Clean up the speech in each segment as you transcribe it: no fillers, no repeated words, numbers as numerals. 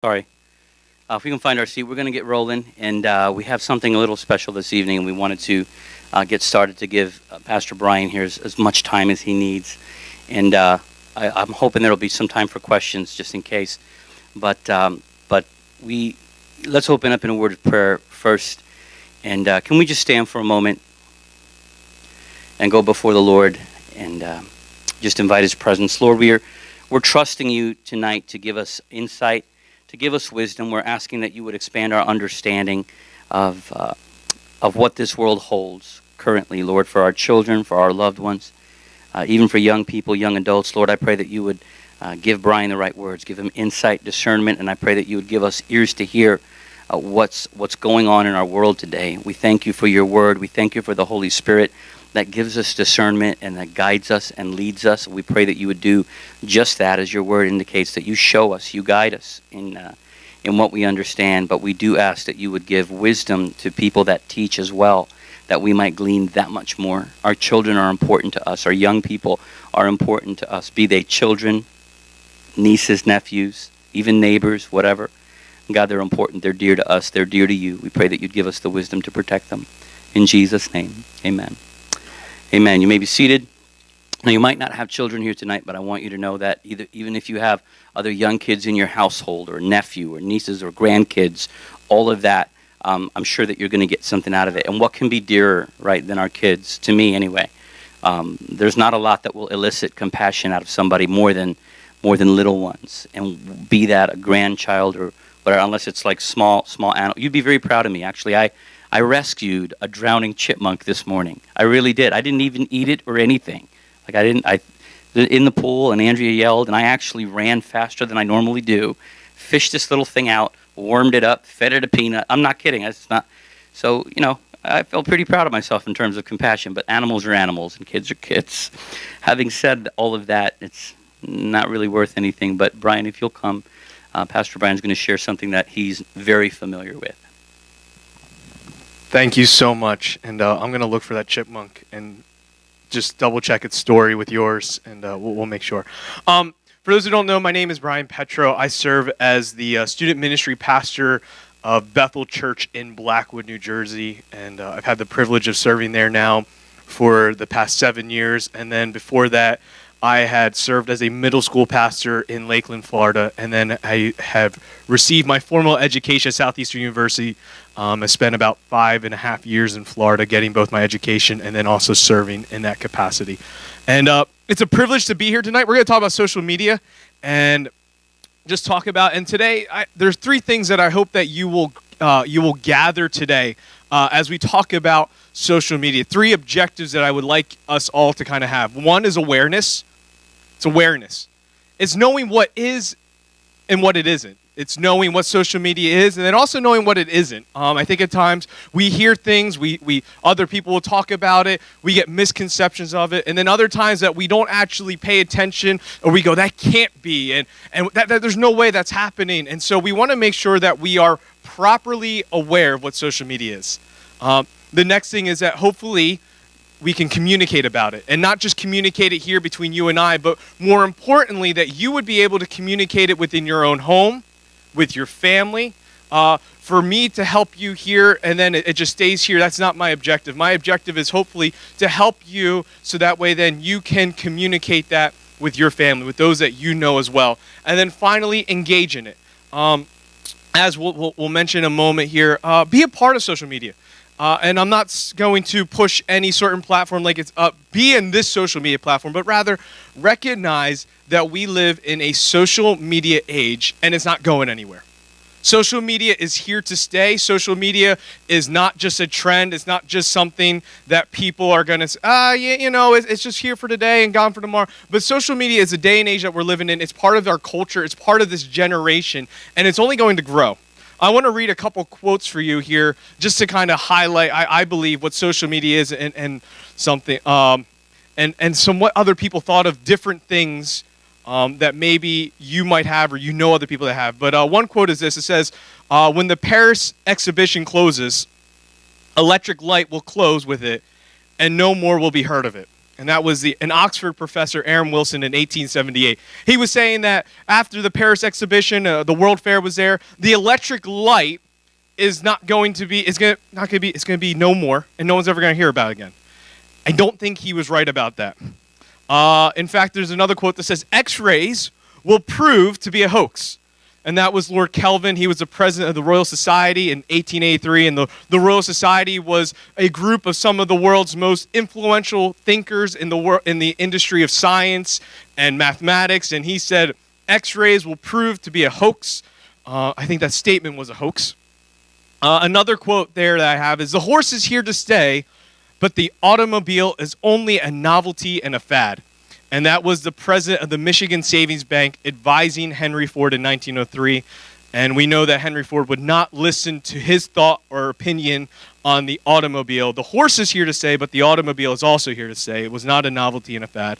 Sorry. If we can find our seat, we're going to get rolling, and we have something a little special this evening, and we wanted to get started to give Pastor Brian here as much time as he needs. And I'm hoping there will be some time for questions, just in case. But we let's open up in a word of prayer first. And can we just stand for a moment and go before the Lord and just invite His presence, Lord? We're trusting You tonight to give us insight, to give us wisdom. We're asking that You would expand our understanding of what this world holds currently, Lord, for our children, for our loved ones, even for young people, young adults. Lord, I pray that You would give Brian the right words, give him insight, discernment, and I pray that You would give us ears to hear what's going on in our world today. We thank You for Your word. We thank You for the Holy Spirit that gives us discernment and that guides us and leads us. We pray that You would do just that, as Your word indicates, that You show us, You guide us in what we understand. But we do ask that You would give wisdom to people that teach as well, that we might glean that much more. Our children are important to us. Our young people are important to us, be they children, nieces, nephews, even neighbors, whatever. God, they're important. They're dear to us. They're dear to You. We pray that You'd give us the wisdom to protect them. In Jesus' name, amen. Amen. You may be seated. Now, you might not have children here tonight, but I want you to know that even if you have other young kids in your household, or nephew, or nieces, or grandkids, all of that, I'm sure that you're going to get something out of it. And what can be dearer, right, than our kids, to me anyway? There's not a lot that will elicit compassion out of somebody more than little ones. And be that a grandchild or whatever, unless it's like small animal. You'd be very proud of me, actually. I rescued a drowning chipmunk this morning. I really did. I didn't even eat it or anything. In the pool, and Andrea yelled, and I actually ran faster than I normally do, fished this little thing out, warmed it up, fed it a peanut. I'm not kidding. It's not. So, I felt pretty proud of myself in terms of compassion, but animals are animals and kids are kids. Having said all of that, it's not really worth anything. But Brian, if you'll come, Pastor Brian's going to share something that he's very familiar with. Thank you so much, and I'm going to look for that chipmunk and just double-check its story with yours, and we'll make sure. For those who don't know, my name is Brian Petro. I serve as the student ministry pastor of Bethel Church in Blackwood, New Jersey, and I've had the privilege of serving there now for the past 7 years, and then before that, I had served as a middle school pastor in Lakeland, Florida, and then I have received my formal education at Southeastern University. I spent about 5.5 years in Florida getting both my education and then also serving in that capacity. And it's a privilege to be here tonight. We're going to talk about social media and just talk about, and today there's 3 things that I hope that you will gather today as we talk about social media. 3 objectives that I would like us all to kind of have. One is awareness. It's awareness. It's knowing what is and what it isn't. It's knowing what social media is, and then also knowing what it isn't. I think at times we hear things, we other people will talk about it, we get misconceptions of it, and then other times that we don't actually pay attention, or we go, that can't be, and that there's no way that's happening. And so we want to make sure that we are properly aware of what social media is. The next thing is that hopefully we can communicate about it, and not just communicate it here between you and I, but more importantly, that you would be able to communicate it within your own home, with your family. For me to help you here, and then it just stays here, that's not my objective. My objective is hopefully to help you so that way then you can communicate that with your family, with those that you know as well. And then finally, engage in it. As we'll mention in a moment here, be a part of social media. And I'm not going to push any certain platform like it's be in this social media platform, but rather recognize that we live in a social media age and it's not going anywhere. Social media is here to stay. Social media is not just a trend. It's not just something that people are going to say, it's just here for today and gone for tomorrow. But social media is a day and age that we're living in. It's part of our culture. It's part of this generation, and it's only going to grow. I want to read a couple quotes for you here just to kind of highlight, I believe, what social media is and something, and some what other people thought of different things that maybe you might have or you know other people that have. But one quote is this. It says, when the Paris exhibition closes, electric light will close with it, and no more will be heard of it. And that was an Oxford professor, Aaron Wilson, in 1878. He was saying that after the Paris exhibition, the World Fair was there, the electric light is not going to be, it's going to be no more, and no one's ever going to hear about it again. I don't think he was right about that. In fact, there's another quote that says, X-rays will prove to be a hoax. And that was Lord Kelvin. He was the president of the Royal Society in 1883, and the Royal Society was a group of some of the world's most influential thinkers in the industry of science and mathematics. And he said, X-rays will prove to be a hoax. I think that statement was a hoax. Another quote there that I have is, the horse is here to stay, but the automobile is only a novelty and a fad. And that was the president of the Michigan Savings Bank advising Henry Ford in 1903. And we know that Henry Ford would not listen to his thought or opinion on the automobile. The horse is here to stay, but the automobile is also here to stay. It was not a novelty and a fad.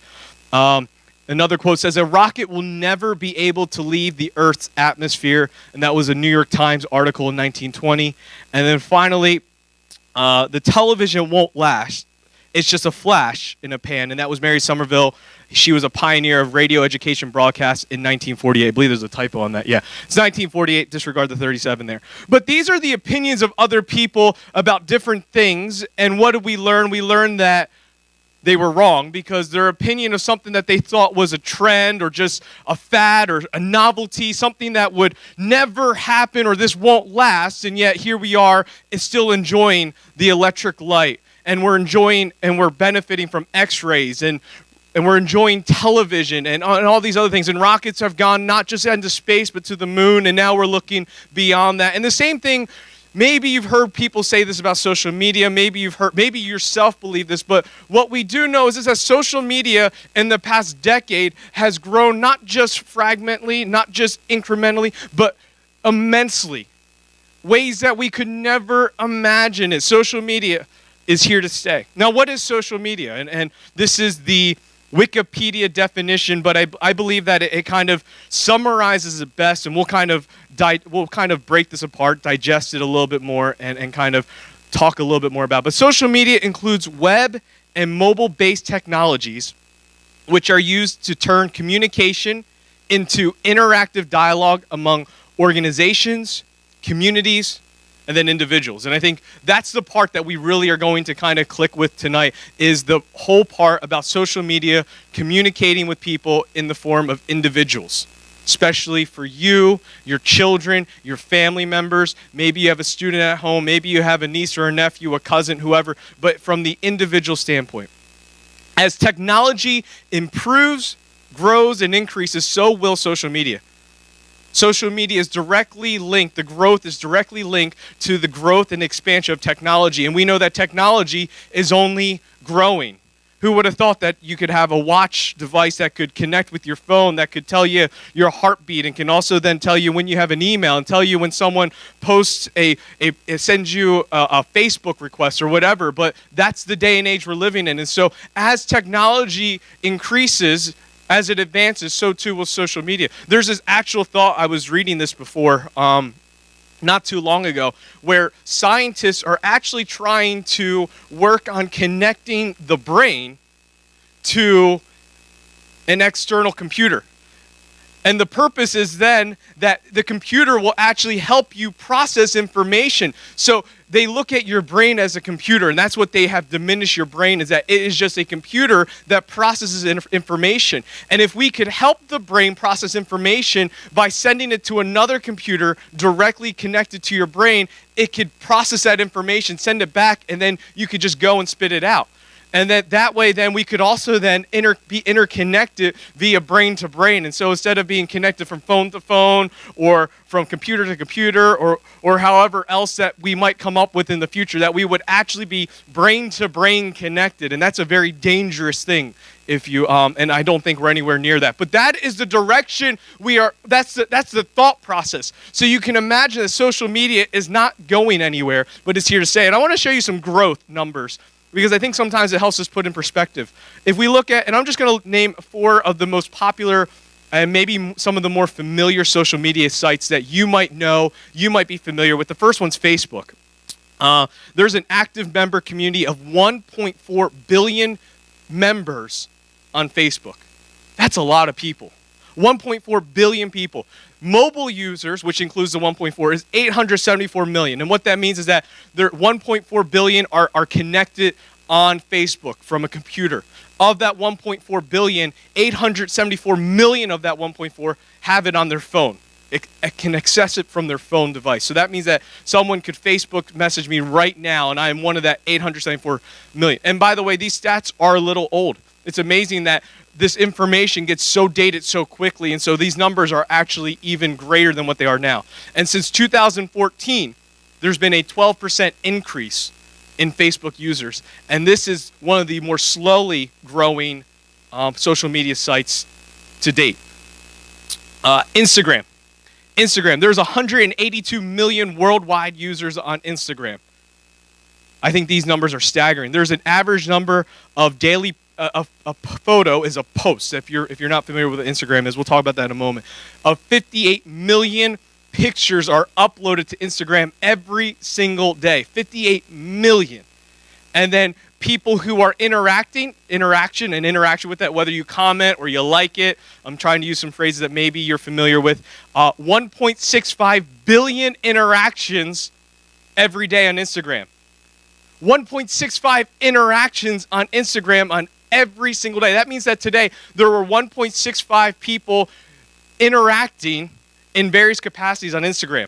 Another quote says, a rocket will never be able to leave the Earth's atmosphere. And that was a New York Times article in 1920. And then finally, the television won't last. It's just a flash in a pan. And that was Mary Somerville. She was a pioneer of radio education broadcasts in 1948. I believe there's a typo on that. Yeah, it's 1948. Disregard the 37 there. But these are the opinions of other people about different things. And what did we learn? We learned that they were wrong, because their opinion of something that they thought was a trend or just a fad or a novelty, something that would never happen or this won't last, and yet here we are still enjoying the electric light, and we're enjoying and we're benefiting from X-rays, and we're enjoying television and all these other things. And rockets have gone not just into space but to the moon, and now we're looking beyond that. And the same thing, maybe you've heard people say this about social media, maybe you yourself believe this, but what we do know is that social media in the past decade has grown not just fragmentally, not just incrementally, but immensely. Ways that we could never imagine it. Social media is here to stay. Now, what is social media? And this is the Wikipedia definition, but I believe that it kind of summarizes it best, and we'll kind of break this apart, digest it a little bit more, and kind of talk a little bit more about it. But social media includes web and mobile-based technologies which are used to turn communication into interactive dialogue among organizations, communities, and then individuals. And I think that's the part that we really are going to kind of click with tonight, is the whole part about social media communicating with people in the form of individuals, especially for you, your children, your family members. Maybe you have a student at home, maybe you have a niece or a nephew, a cousin, whoever, but from the individual standpoint. As technology improves, grows, and increases, so will social media. Social media is directly linked, the growth is directly linked to the growth and expansion of technology. And we know that technology is only growing. Who would have thought that you could have a watch device that could connect with your phone, that could tell you your heartbeat, and can also then tell you when you have an email, and tell you when someone posts sends you a Facebook request or whatever. But that's the day and age we're living in. And so as technology increases, as it advances, so too will social media. There's this actual thought, I was reading this before, not too long ago, where scientists are actually trying to work on connecting the brain to an external computer. And the purpose is then that the computer will actually help you process information. So they look at your brain as a computer, and that's what they have diminished your brain, is that it is just a computer that processes information. And if we could help the brain process information by sending it to another computer directly connected to your brain, it could process that information, send it back, and then you could just go and spit it out. And that way, then, we could also then be interconnected via brain to brain. And so instead of being connected from phone to phone or from computer to computer or however else that we might come up with in the future, that we would actually be brain to brain connected. And that's a very dangerous thing if you, and I don't think we're anywhere near that. But that is the direction we are, that's the thought process. So you can imagine that social media is not going anywhere, but it's here to stay. And I want to show you some growth numbers, because I think sometimes it helps us put in perspective. If we look at, and I'm just going to name 4 of the most popular and maybe some of the more familiar social media sites that you might know, you might be familiar with. The first one's Facebook. There's an active member community of 1.4 billion members on Facebook. That's a lot of people. 1.4 billion people. Mobile users, which includes the 1.4, is 874 million. And what that means is that there 1.4 billion are connected on Facebook from a computer. Of that 1.4 billion, 874 million of that 1.4 have it on their phone. It can access it from their phone device. So that means that someone could Facebook message me right now, and I am one of that 874 million. And by the way, these stats are a little old. It's amazing that this information gets so dated so quickly, and so these numbers are actually even greater than what they are now. And since 2014, there's been a 12% increase in Facebook users, and this is one of the more slowly growing social media sites to date. Instagram, there's 182 million worldwide users on Instagram. I think these numbers are staggering. There's an average number of daily a photo is a post. If you're not familiar with what Instagram is, we'll talk about that in a moment. Of 58 million pictures are uploaded to Instagram every single day. 58 million. And then people who are interaction with that, whether you comment or you like it. I'm trying to use some phrases that maybe you're familiar with. 1.65 billion interactions every day on Instagram. 1.65 interactions on Instagram on every single day. That means that today there were 1.65 people interacting in various capacities on Instagram.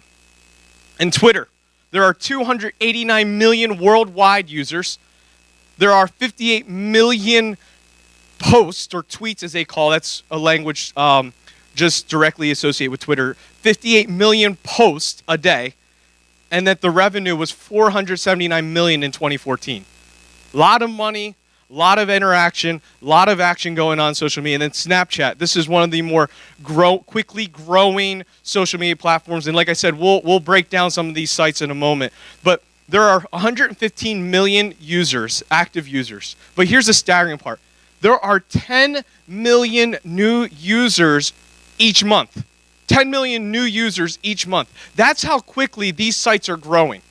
And Twitter, there are 289 million worldwide users. There are 58 million posts, or tweets as they call, that's a language just directly associated with Twitter, 58 million posts a day, and that the revenue was 479 million in 2014. A lot of money, a lot of interaction, a lot of action going on social media. And then Snapchat, this is one of the more quickly growing social media platforms. And like I said, we'll break down some of these sites in a moment. But there are 115 million users, active users. But here's the staggering part. There are 10 million new users each month. 10 million new users each month. That's how quickly these sites are growing.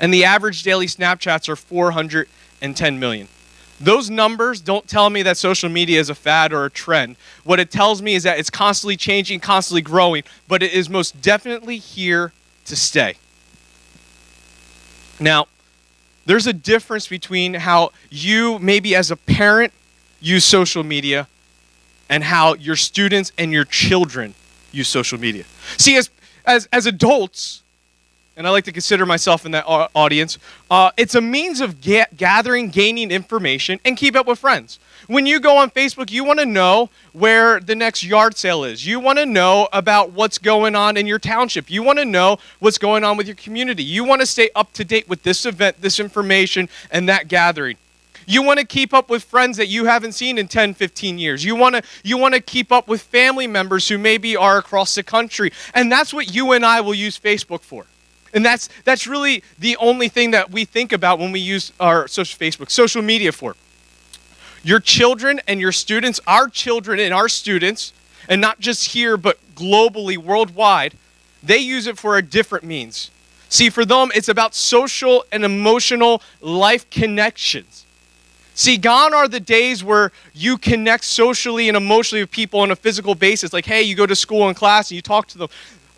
And the average daily Snapchats are 410 million. Those numbers don't tell me that social media is a fad or a trend. What it tells me is that it's constantly changing, constantly growing, but it is most definitely here to stay. Now, there's a difference between how you, maybe as a parent, use social media and how your students and your children use social media. See, as adults, and I like to consider myself in that audience, it's a means of gathering, gaining information, and keep up with friends. When you go on Facebook, you want to know where the next yard sale is. You want to know about what's going on in your township. You want to know what's going on with your community. You want to stay up to date with this event, this information, and that gathering. You want to keep up with friends that you haven't seen in 10, 15 years. You want to keep up with family members who maybe are across the country. And that's what you and I will use Facebook for. And that's really the only thing that we think about when we use our social media for. Your children and your students, our children and our students, and not just here but globally, worldwide, they use it for a different means. See, for them, it's about social and emotional life connections. See, gone are the days where you connect socially and emotionally with people on a physical basis. Like, hey, you go to school and class and you talk to them.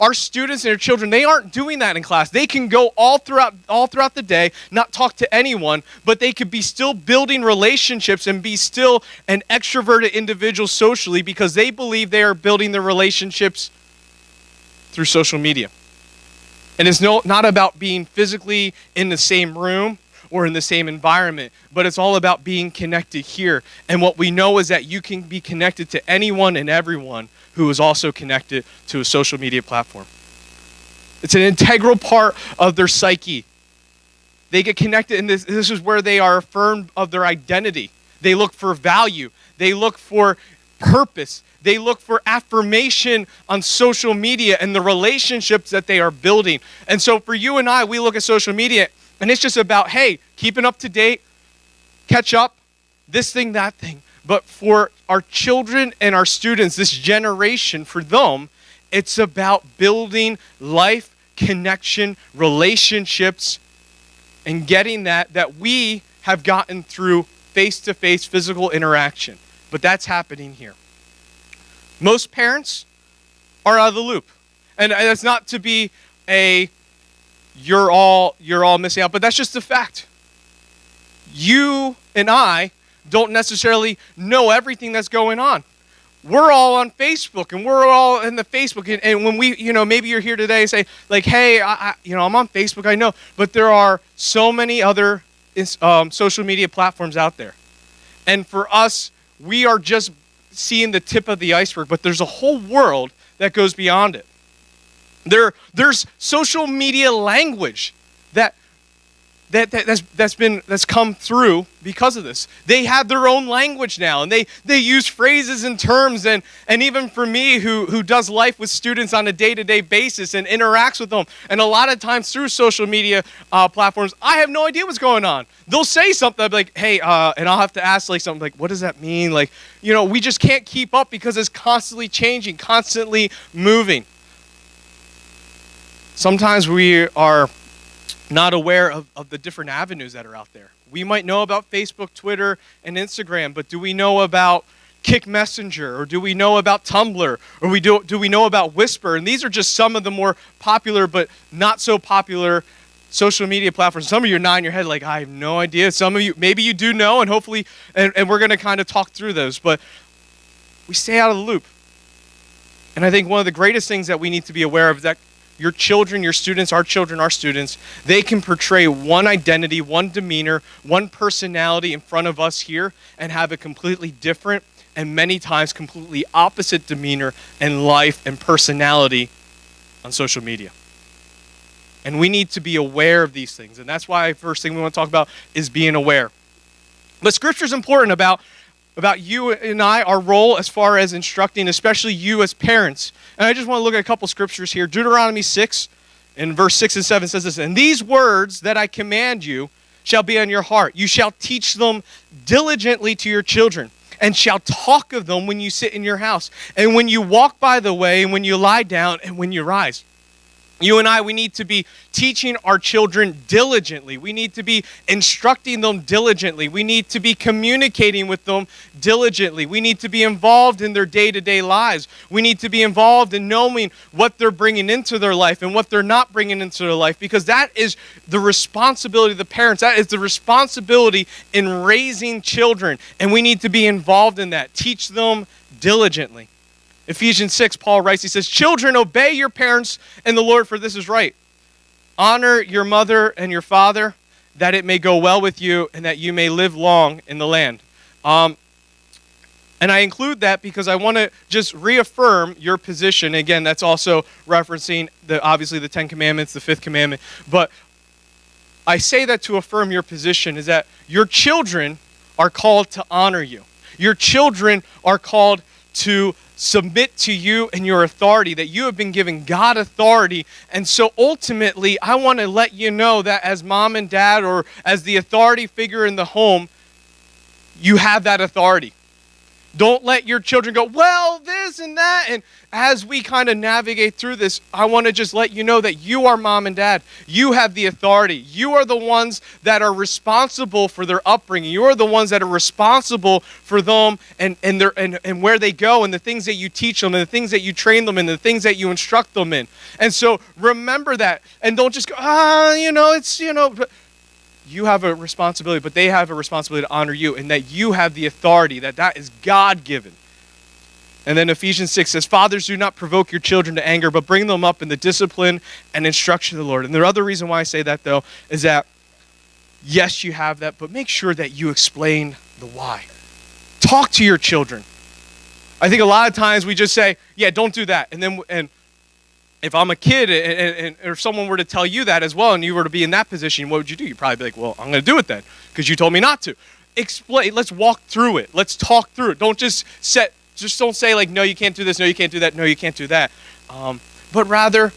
Our students and their children, they aren't doing that in class. They can go all throughout the day, not talk to anyone, but they could be still building relationships and be still an extroverted individual socially because they believe they are building their relationships through social media. And it's not about being physically in the same room or in the same environment, but it's all about being connected here. And what we know is that you can be connected to anyone and everyone who is also connected to a social media platform. It's an integral part of their psyche. They get connected, and this is where they are affirmed of their identity. They look for value. They look for purpose. They look for affirmation on social media and the relationships that they are building. And so for you and I, we look at social media, and it's just about, hey, keeping up to date, catch up, this thing, that thing. But for our children and our students, this generation, for them, it's about building life, connection, relationships, and getting that we have gotten through face-to-face physical interaction. But that's happening here. Most parents are out of the loop. And that's not to be a you're all missing out, but that's just a fact. You and I don't necessarily know everything that's going on. We're all on Facebook, and we're all in the Facebook. And when we, maybe you're here today and say, like, hey, I'm on Facebook, I know. But there are so many other social media platforms out there. And for us, we are just seeing the tip of the iceberg, but there's a whole world that goes beyond it. There's social media language that's come through because of this. They have their own language now, and they use phrases and terms, and even for me who does life with students on a day-to-day basis and interacts with them, and a lot of times through social media platforms, I have no idea what's going on. They'll say something, I'll be like, hey, and I'll have to ask like something like, what does that mean? Like, we just can't keep up because it's constantly changing, constantly moving. Sometimes we are not aware of the different avenues that are out there. We might know about Facebook, Twitter, and Instagram, but do we know about Kick Messenger, or do we know about Tumblr, or do we know about Whisper? And these are just some of the more popular but not so popular social media platforms. Some of you are nodding your head like, I have no idea. Some of you, maybe you do know, and hopefully, and we're going to kind of talk through those, but we stay out of the loop. And I think one of the greatest things that we need to be aware of is that your children, your students, our children, our students, they can portray one identity, one demeanor, one personality in front of us here and have a completely different and many times completely opposite demeanor and life and personality on social media. And we need to be aware of these things. And that's why the first thing we want to talk about is being aware. But Scripture is important about you and I, our role as far as instructing, especially you as parents. And I just want to look at a couple scriptures here. Deuteronomy 6, in verse 6 and 7 says this, and these words that I command you shall be on your heart. You shall teach them diligently to your children, and shall talk of them when you sit in your house, and when you walk by the way, and when you lie down, and when you rise. You and I, we need to be teaching our children diligently. We need to be instructing them diligently. We need to be communicating with them diligently. We need to be involved in their day-to-day lives. We need to be involved in knowing what they're bringing into their life and what they're not bringing into their life, because that is the responsibility of the parents. That is the responsibility in raising children, and we need to be involved in that. Teach them diligently. Ephesians 6, Paul writes, he says, children, obey your parents in the Lord, for this is right. Honor your mother and your father, that it may go well with you and that you may live long in the land. And I include that because I want to just reaffirm your position. Again, that's also referencing, obviously, the Ten Commandments, the Fifth Commandment. But I say that to affirm your position, is that your children are called to honor you. Your children are called to submit to you and your authority, that you have been given God authority. And so ultimately, I want to let you know that as mom and dad, or as the authority figure in the home, you have that authority. Don't let your children go, well, this and that. And as we kind of navigate through this, I want to just let you know that you are mom and dad. You have the authority. You are the ones that are responsible for their upbringing. You are the ones that are responsible for them and where they go, and the things that you teach them, and the things that you train them in, the things that you instruct them in. And so remember that, and don't just go, but you have a responsibility, but they have a responsibility to honor you, and that you have the authority, that is God-given. And then Ephesians 6 says, fathers, do not provoke your children to anger, but bring them up in the discipline and instruction of the Lord. And the other reason why I say that, though, is that, yes, you have that, but make sure that you explain the why. Talk to your children. I think a lot of times we just say, yeah, don't do that. And if I'm a kid and or someone were to tell you that as well, and you were to be in that position, what would you do? You'd probably be like, well, I'm going to do it then, because you told me not to. Explain. Let's walk through it. Let's talk through it. Don't just don't say like, no, you can't do this, no, you can't do that, no, you can't do that. But rather,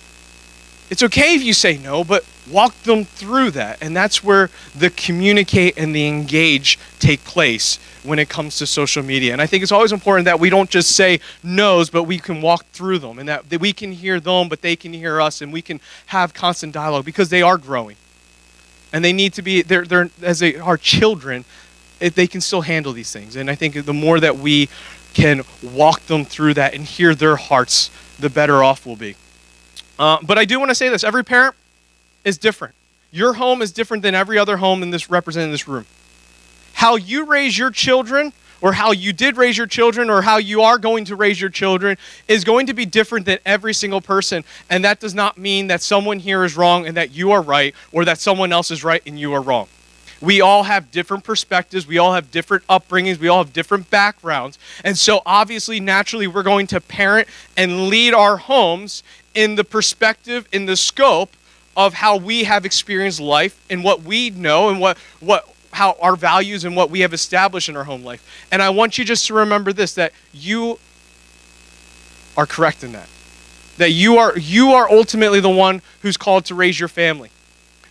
it's okay if you say no, but walk them through that. And that's where the communicate and the engage take place when it comes to social media. And I think it's always important that we don't just say no's, but we can walk through them, and that we can hear them, but they can hear us, and we can have constant dialogue, because they are growing. And they need to be, they're as they are children, they can still handle these things. And I think the more that we can walk them through that and hear their hearts, the better off we'll be. But I do want to say this. Every parent is different. Your home is different than every other home represented in this room. How you raise your children, or how you did raise your children, or how you are going to raise your children is going to be different than every single person. And that does not mean that someone here is wrong and that you are right, or that someone else is right and you are wrong. We all have different perspectives. We all have different upbringings. We all have different backgrounds. And so obviously, naturally, we're going to parent and lead our homes in the perspective, in the scope of how we have experienced life and what we know and how our values and what we have established in our home life. And I want you just to remember this, that you are correct in that. That you are ultimately the one who's called to raise your family.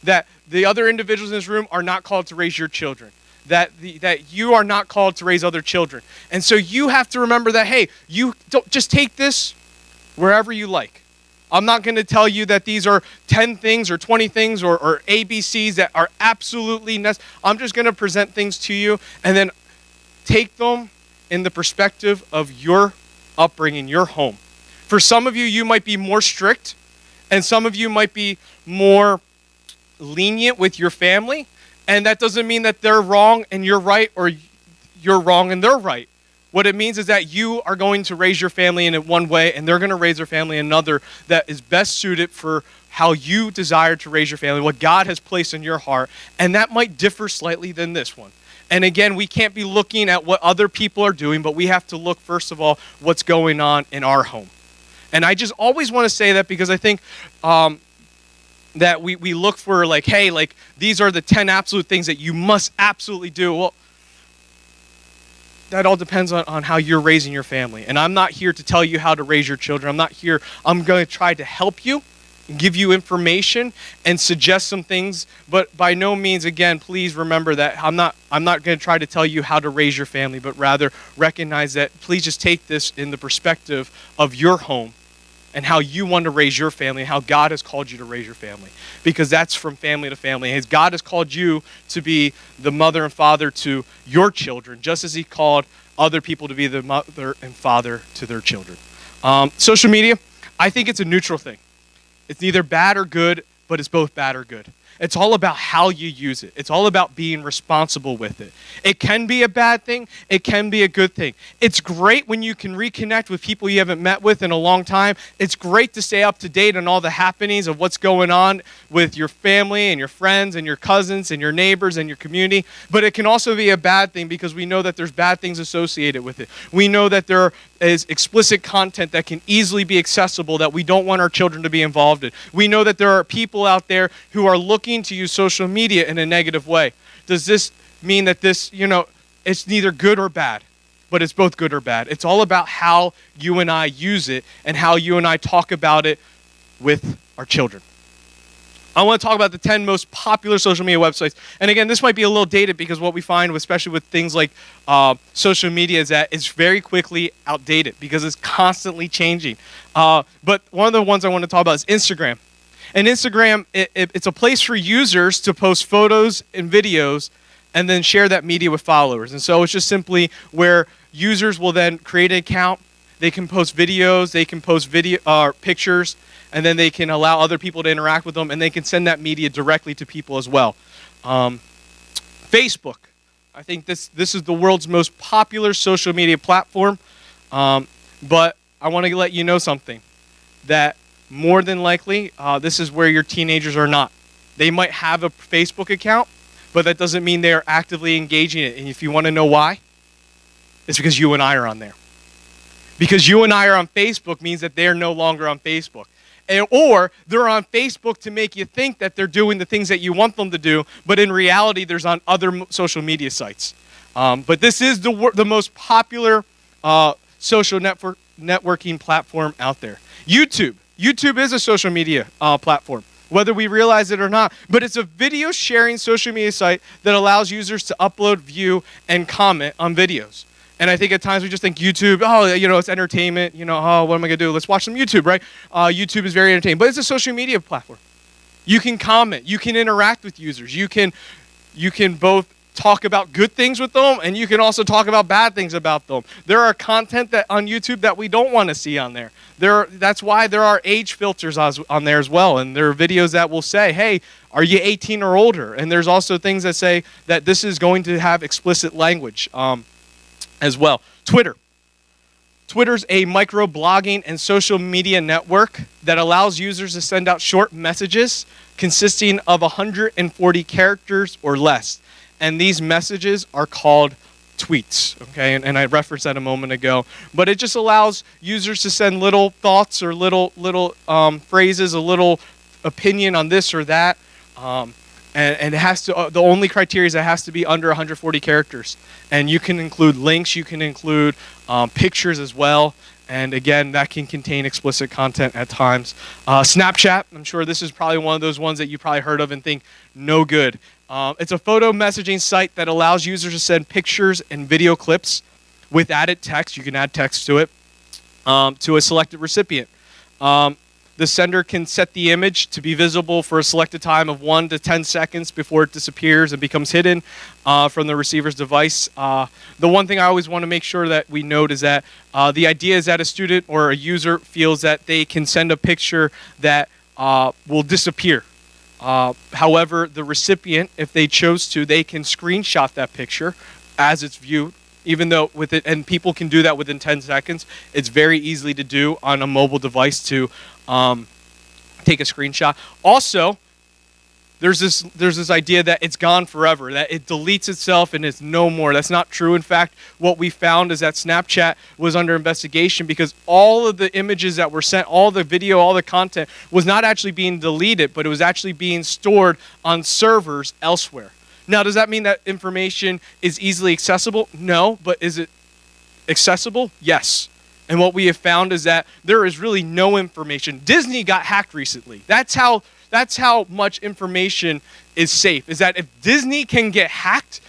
That the other individuals in this room are not called to raise your children. That you are not called to raise other children. And so you have to remember that, hey, you don't just take this wherever you like. I'm not going to tell you that these are 10 things or 20 things or ABCs that are absolutely necessary. I'm just going to present things to you and then take them in the perspective of your upbringing, your home. For some of you, you might be more strict, and some of you might be more lenient with your family, and that doesn't mean that they're wrong and you're right, or you're wrong and they're right. What it means is that you are going to raise your family in one way, and they're going to raise their family in another that is best suited for how you desire to raise your family, what God has placed in your heart, and that might differ slightly than this one. And again, we can't be looking at what other people are doing, but we have to look, first of all, what's going on in our home. And I just always want to say that because I think that we look for like, hey, like these are the 10 absolute things that you must absolutely do. Well, that all depends on how you're raising your family. And I'm not here to tell you how to raise your children. I'm going to try to help you and give you information and suggest some things. But by no means, again, please remember that I'm not going to try to tell you how to raise your family, but rather recognize that please just take this in the perspective of your home and how you want to raise your family, and how God has called you to raise your family. Because that's from family to family. As God has called you to be the mother and father to your children, just as he called other people to be the mother and father to their children. Social media, I think it's a neutral thing. It's neither bad or good, but it's both bad or good. It's all about how you use it. It's all about being responsible with it. It can be a bad thing. It can be a good thing. It's great when you can reconnect with people you haven't met with in a long time. It's great to stay up to date on all the happenings of what's going on with your family and your friends and your cousins and your neighbors and your community. But it can also be a bad thing because we know that there's bad things associated with it. We know that there is explicit content that can easily be accessible that we don't want our children to be involved in. We know that there are people out there who are looking to use social media in a negative way. Does this mean that this, it's neither good or bad, but it's both good or bad? It's all about how you and I use it and how you and I talk about it with our children. I want to talk about the 10 most popular social media websites. And again, this might be a little dated because what we find, especially with things like social media, is that it's very quickly outdated because it's constantly changing. But one of the ones I want to talk about is Instagram. And Instagram, it's a place for users to post photos and videos and then share that media with followers. And so it's just simply where users will then create an account. They can post videos, they can post pictures, and then they can allow other people to interact with them, and they can send that media directly to people as well. Facebook. I think this is the world's most popular social media platform. But I want to let you know something, that more than likely, this is where your teenagers are not. They might have a Facebook account, but that doesn't mean they're actively engaging it. And if you want to know why, it's because you and I are on there. Because you and I are on Facebook means that they're no longer on Facebook. Or they're on Facebook to make you think that they're doing the things that you want them to do, but in reality, there's on other social media sites. But this is the most popular social networking platform out there. YouTube. YouTube is a social media platform, whether we realize it or not. But it's a video sharing social media site that allows users to upload, view, and comment on videos. And I think at times we just think YouTube, it's entertainment. What am I going to do? Let's watch some YouTube, right? YouTube is very entertaining. But it's a social media platform. You can comment. You can interact with users. You can both talk about good things with them, and you can also talk about bad things about them. There are content that on YouTube that we don't want to see on there. That's why there are age filters on there as well, and there are videos that will say, hey, are you 18 or older? And there's also things that say that this is going to have explicit language as well. Twitter's a microblogging and social media network that allows users to send out short messages consisting of 140 characters or less. And these messages are called tweets, okay? And I referenced that a moment ago. But it just allows users to send little thoughts or little phrases, a little opinion on this or that. And it has to, the only criteria is it has to be under 140 characters. And you can include links, you can include pictures as well. And again, that can contain explicit content at times. Snapchat, I'm sure this is probably one of those ones that you probably heard of and think, no good. It's a photo messaging site that allows users to send pictures and video clips with added text. You can add text to it, to a selected recipient. The sender can set the image to be visible for a selected time of 1 to 10 seconds before it disappears and becomes hidden from the receiver's device. The one thing I always want to make sure that we note is that the idea is that a student or a user feels that they can send a picture that will disappear. However, the recipient, if they chose to, they can screenshot that picture as it's viewed. Even though with it, and people can do that within 10 seconds, it's very easily to do on a mobile device to take a screenshot. Also, there's this idea that it's gone forever, that it deletes itself and it's no more. That's not true. In fact, what we found is that Snapchat was under investigation because all of the images that were sent, all the video, all the content was not actually being deleted, but it was actually being stored on servers elsewhere. Now, does that mean that information is easily accessible? No, but is it accessible? Yes. And what we have found is that there is really no information. Disney got hacked recently. That's how much information is safe. Is that if Disney can get hacked,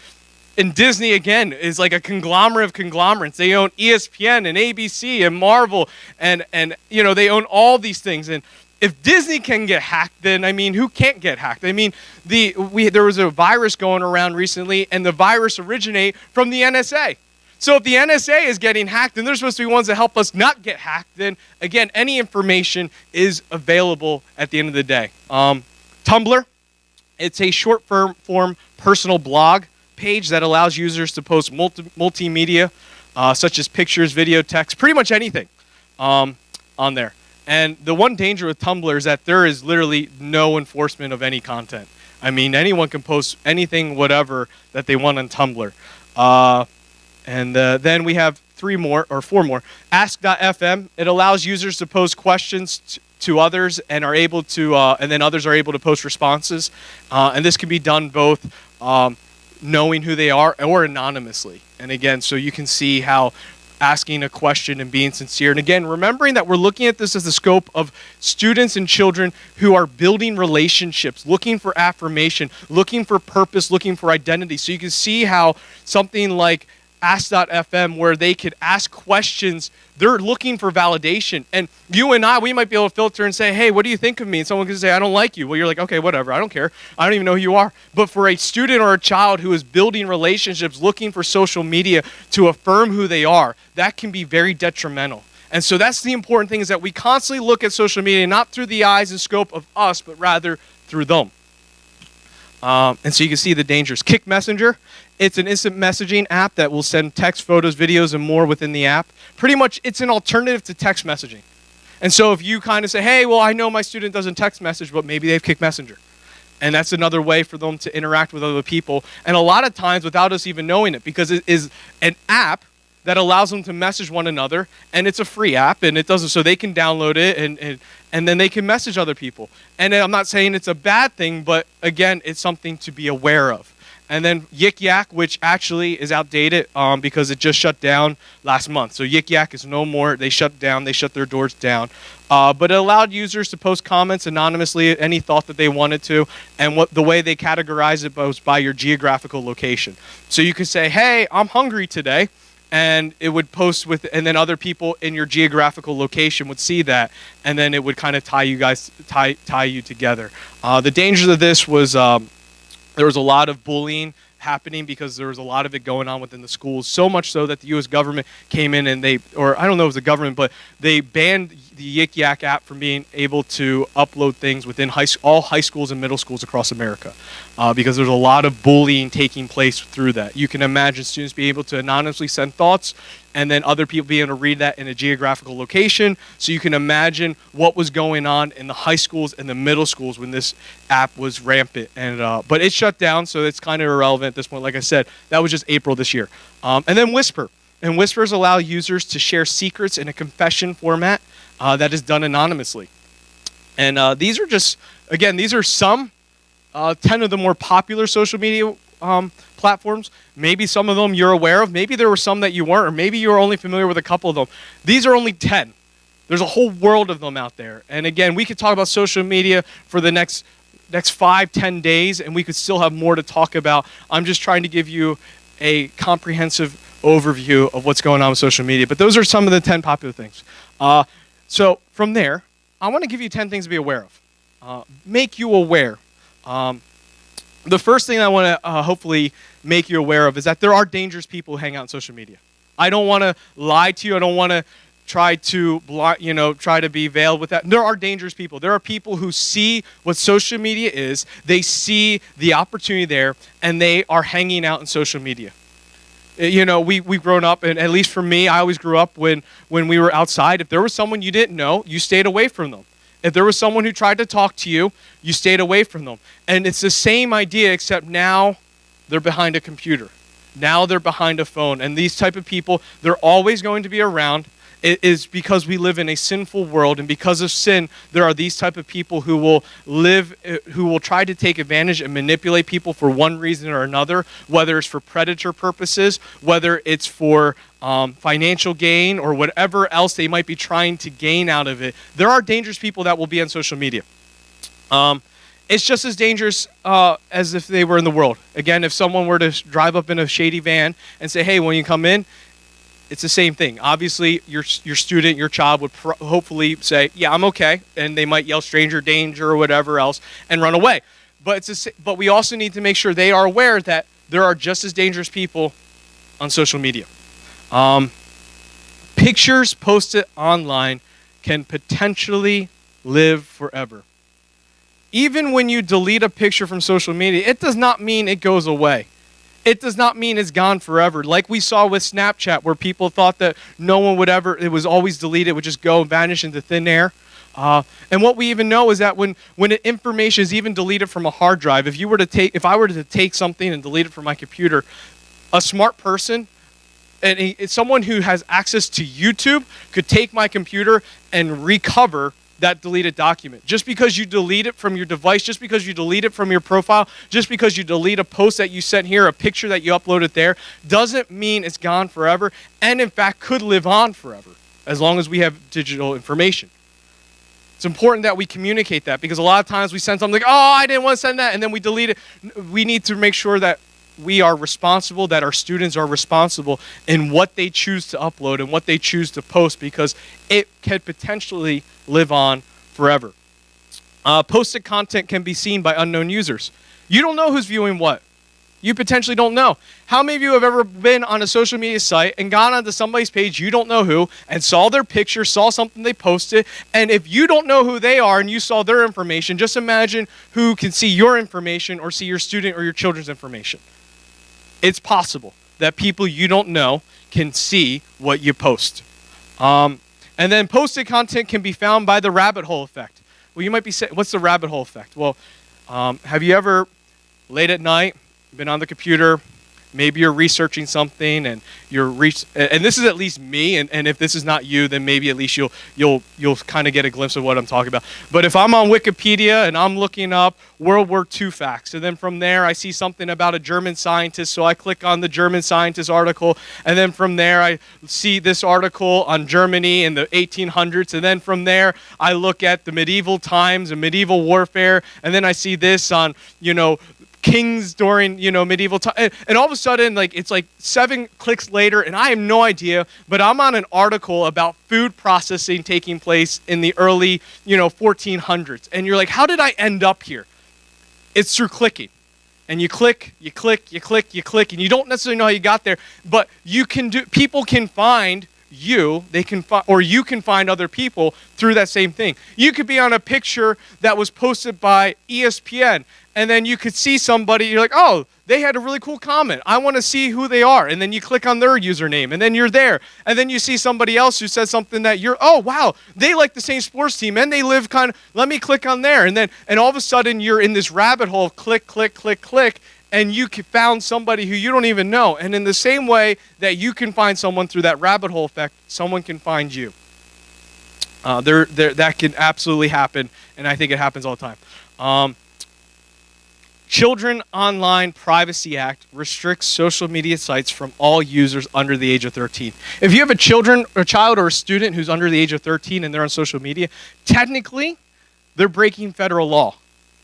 and Disney, again, is like a conglomerate of conglomerates. They own ESPN and ABC and Marvel, and you know, they own all these things. And if Disney can get hacked, then, I mean, who can't get hacked? I mean, there was a virus going around recently, and the virus originated from the NSA. So if the NSA is getting hacked, and they're supposed to be ones that help us not get hacked, then, again, any information is available at the end of the day. Tumblr, it's a short-form personal blog page that allows users to post multimedia, such as pictures, video, text, pretty much anything on there. And the one danger with Tumblr is that there is literally no enforcement of any content. I mean, anyone can post anything, whatever, that they want on Tumblr. And then we have 4 more. Ask.fm, it allows users to pose questions to others and are able to, and then others are able to post responses. And this can be done both knowing who they are or anonymously. And again, so you can see how asking a question and being sincere. And again, remembering that we're looking at this as the scope of students and children who are building relationships, looking for affirmation, looking for purpose, looking for identity. So you can see how something like Ask.fm, where they could ask questions, they're looking for validation. And you and I, we might be able to filter and say, hey, what do you think of me? And someone can say, I don't like you. Well, you're like, okay, whatever, I don't care. I don't even know who you are. But for a student or a child who is building relationships, looking for social media to affirm who they are, that can be very detrimental. And so that's the important thing, is that we constantly look at social media not through the eyes and scope of us, but rather through them. And so you can see the dangers. Kik Messenger, it's an instant messaging app that will send text, photos, videos, and more within the app. Pretty much, it's an alternative to text messaging. And so if you kind of say, hey, well, I know my student doesn't text message, but maybe they have Kik Messenger. And that's another way for them to interact with other people. And a lot of times without us even knowing it, because it is an app that allows them to message one another, and it's a free app, and it doesn't, so they can download it, and then they can message other people. And I'm not saying it's a bad thing, but again, it's something to be aware of. And then Yik Yak, which actually is outdated because it just shut down last month. So Yik Yak is no more. They shut their doors down. But it allowed users to post comments anonymously, any thought that they wanted to. And the way they categorize it was by your geographical location. So you could say, hey, I'm hungry today. And it would post and then other people in your geographical location would see that, and then it would kind of tie you together. The dangers of this was there was a lot of bullying happening because there was a lot of it going on within the schools, so much so that the U.S. government came in and or I don't know if it was the government, but they banned the Yik Yak app from being able to upload things within all high schools and middle schools across America because there's a lot of bullying taking place through that. You can imagine students being able to anonymously send thoughts and then other people being able to read that in a geographical location. So you can imagine what was going on in the high schools and the middle schools when this app was rampant. But it shut down, so it's kind of irrelevant at this point. Like I said, that was just April this year. And then Whisper. And Whispers allow users to share secrets in a confession format that is done anonymously. And these are just, again, these are some 10 of the more popular social media platforms. Maybe some of them you're aware of. Maybe there were some that you weren't, or maybe you were only familiar with a couple of them. These are only 10. There's a whole world of them out there. And again, we could talk about social media for the next 5-10 days, and we could still have more to talk about. I'm just trying to give you a comprehensive overview of what's going on with social media. But those are some of the 10 popular things. So from there, I want to give you 10 things to be aware of. Make you aware. The first thing I want to hopefully make you aware of is that there are dangerous people who hang out on social media. I don't want to lie to you. I don't want to try to be veiled with that. There are dangerous people. There are people who see what social media is. They see the opportunity there, and they are hanging out in social media. You know, we've grown up, and at least for me, I always grew up when we were outside. If there was someone you didn't know, you stayed away from them. If there was someone who tried to talk to you, you stayed away from them. And it's the same idea, except now they're behind a computer. Now they're behind a phone. And these type of people, they're always going to be around. It is because we live in a sinful world, and because of sin, there are these type of people who will try to take advantage and manipulate people for one reason or another, whether it's for predator purposes, whether it's for financial gain, or whatever else they might be trying to gain out of it. There are dangerous people that will be on social media. It's just as dangerous as if they were in the world. Again, if someone were to drive up in a shady van and say, hey, when you come in, it's the same thing. Obviously, your student, your child would hopefully say, yeah, I'm okay. And they might yell stranger danger or whatever else and run away. But we also need to make sure they are aware that there are just as dangerous people on social media. Pictures posted online can potentially live forever. Even when you delete a picture from social media, it does not mean it goes away. It does not mean it's gone forever. Like we saw with Snapchat, where people thought that no one would ever, it was always deleted, it would just go and vanish into thin air. And what we even know is that when information is even deleted from a hard drive, if I were to take something and delete it from my computer, a smart person, and someone who has access to YouTube could take my computer and recover that deleted document. Just because you delete it from your device, just because you delete it from your profile, just because you delete a post that you sent here, a picture that you uploaded there, doesn't mean it's gone forever, and in fact could live on forever, as long as we have digital information. It's important that we communicate that, because a lot of times we send something like, oh, I didn't want to send that, and then we delete it. We need to make sure that we are responsible, that our students are responsible in what they choose to upload and what they choose to post, because it can potentially live on forever. Posted content can be seen by unknown users. You don't know who's viewing what. You potentially don't know. How many of you have ever been on a social media site and gone onto somebody's page, you don't know who, and saw their picture, saw something they posted, and if you don't know who they are and you saw their information, just imagine who can see your information or see your student or your children's information. It's possible that people you don't know can see what you post. And then posted content can be found by the rabbit hole effect. Well, you might be saying, what's the rabbit hole effect? Well, have you ever, late at night, been on the computer, maybe you're researching something, and and this is at least me, and if this is not you, then maybe at least you'll kind of get a glimpse of what I'm talking about. But if I'm on Wikipedia and I'm looking up World War II facts, and then from there I see something about a German scientist, so I click on the German scientist article, and then from there I see this article on Germany in the 1800s, and then from there I look at the medieval times and medieval warfare, and then I see this on, kings during, medieval time. And all of a sudden, it's like 7 clicks later, and I have no idea, but I'm on an article about food processing taking place in the early, 1400s. And you're like, how did I end up here? It's through clicking. and you click, you click, you click, you click, and you don't necessarily know how you got there, but people can find you, or you can find other people through that same thing. You could be on a picture that was posted by ESPN, and then you could see somebody, you're like, oh, they had a really cool comment. I want to see who they are. And then you click on their username, and then you're there. And then you see somebody else who says something that oh, wow, they like the same sports team, and they live let me click on there. And all of a sudden, you're in this rabbit hole of click, click, click, click, and you found somebody who you don't even know. And in the same way that you can find someone through that rabbit hole effect, someone can find you. That can absolutely happen, and I think it happens all the time. Children Online Privacy Act restricts social media sites from all users under the age of 13. If you have a child or a student who's under the age of 13 and they're on social media, technically, they're breaking federal law.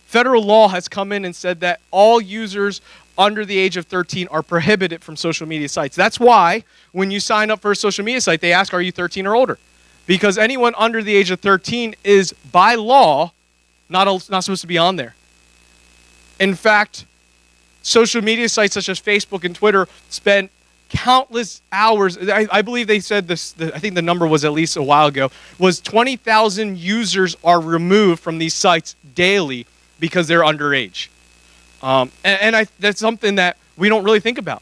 Federal law has come in and said that all users under the age of 13 are prohibited from social media sites. That's why when you sign up for a social media site, they ask, are you 13 or older? Because anyone under the age of 13 is, by law, not supposed to be on there. In fact, social media sites such as Facebook and Twitter spend countless hours. I believe they said this, I think the number was at least a while ago, was 20,000 users are removed from these sites daily because they're underage. That's something that we don't really think about.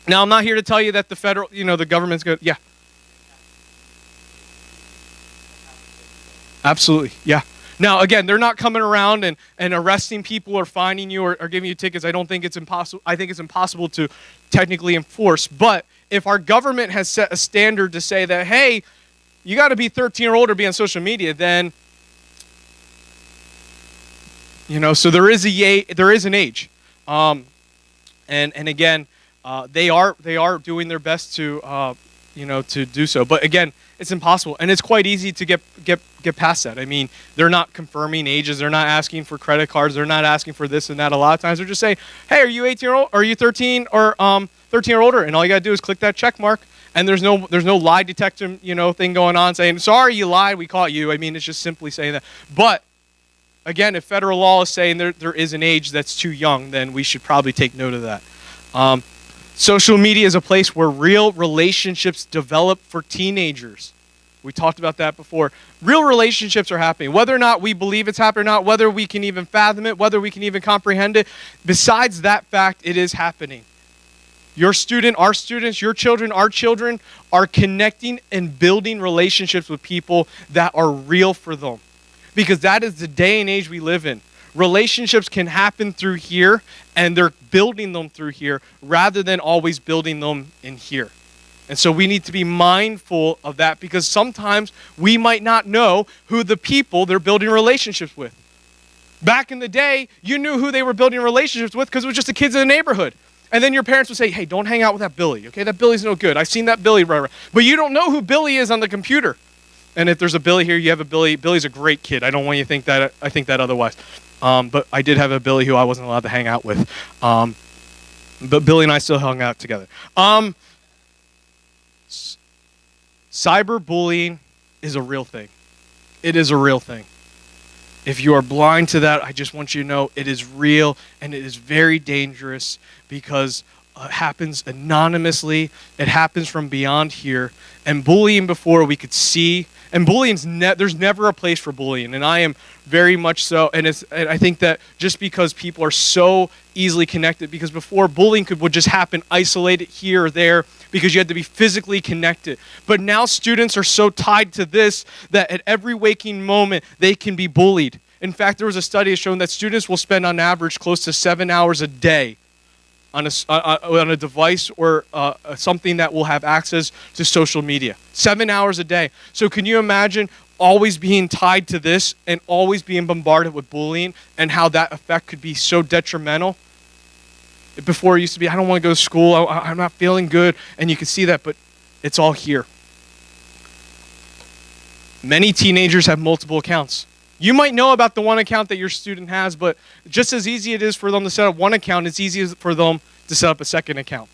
Now, I'm not here to tell you that the government's going to, yeah. Absolutely, yeah. Now, again, they're not coming around and arresting people or fining you or giving you tickets. I don't think it's impossible. I think it's impossible to technically enforce. But if our government has set a standard to say that, hey, you got to be 13 or older to be on social media, then, so there is an age. And again, they are doing their best to do so. But again, it's impossible, and it's quite easy to get past that. I mean, they're not confirming ages, they're not asking for credit cards, they're not asking for this and that. A lot of times, they're just saying, "Hey, are you 18 or old? Are you 13 or 13 or older?" And all you gotta do is click that check mark, and there's no lie detector thing going on saying, "Sorry, you lied, we caught you." I mean, it's just simply saying that. But again, if federal law is saying there is an age that's too young, then we should probably take note of that. Social media is a place where real relationships develop for teenagers. We talked about that before. Real relationships are happening. Whether or not we believe it's happening or not, whether we can even fathom it, whether we can even comprehend it, besides that fact, it is happening. Your student, our students, your children, our children are connecting and building relationships with people that are real for them. Because that is the day and age we live in. Relationships can happen through here, and they're building them through here rather than always building them in here. And so we need to be mindful of that, because sometimes we might not know who the people they're building relationships with. Back in the day, you knew who they were building relationships with because it was just the kids in the neighborhood. And then your parents would say, hey, don't hang out with that Billy, okay? That Billy's no good. I've seen that Billy. But you don't know who Billy is on the computer. And if there's a Billy here, you have a Billy. Billy's a great kid. I don't want you to think that. I think that otherwise. But I did have a Billy who I wasn't allowed to hang out with. But Billy and I still hung out together. Cyberbullying is a real thing. It is a real thing. If you are blind to that, I just want you to know it is real, and it is very dangerous because it happens anonymously. It happens from beyond here. And bullying before we could see, and bullying's there's never a place for bullying, and I am very much so. And I think that just because people are so easily connected, because before bullying would just happen isolated here or there because you had to be physically connected. But now students are so tied to this that at every waking moment they can be bullied. In fact, there was a study showing that students will spend on average close to 7 hours a day on a device or something that will have access to social media. 7 hours a day. So can you imagine always being tied to this and always being bombarded with bullying, and how that effect could be so detrimental? Before it used to be, I don't want to go to school, I'm not feeling good, and you can see that, but it's all here. Many teenagers have multiple accounts. You might know about the one account that your student has, but just as easy it is for them to set up one account, it's easy for them to set up a second account.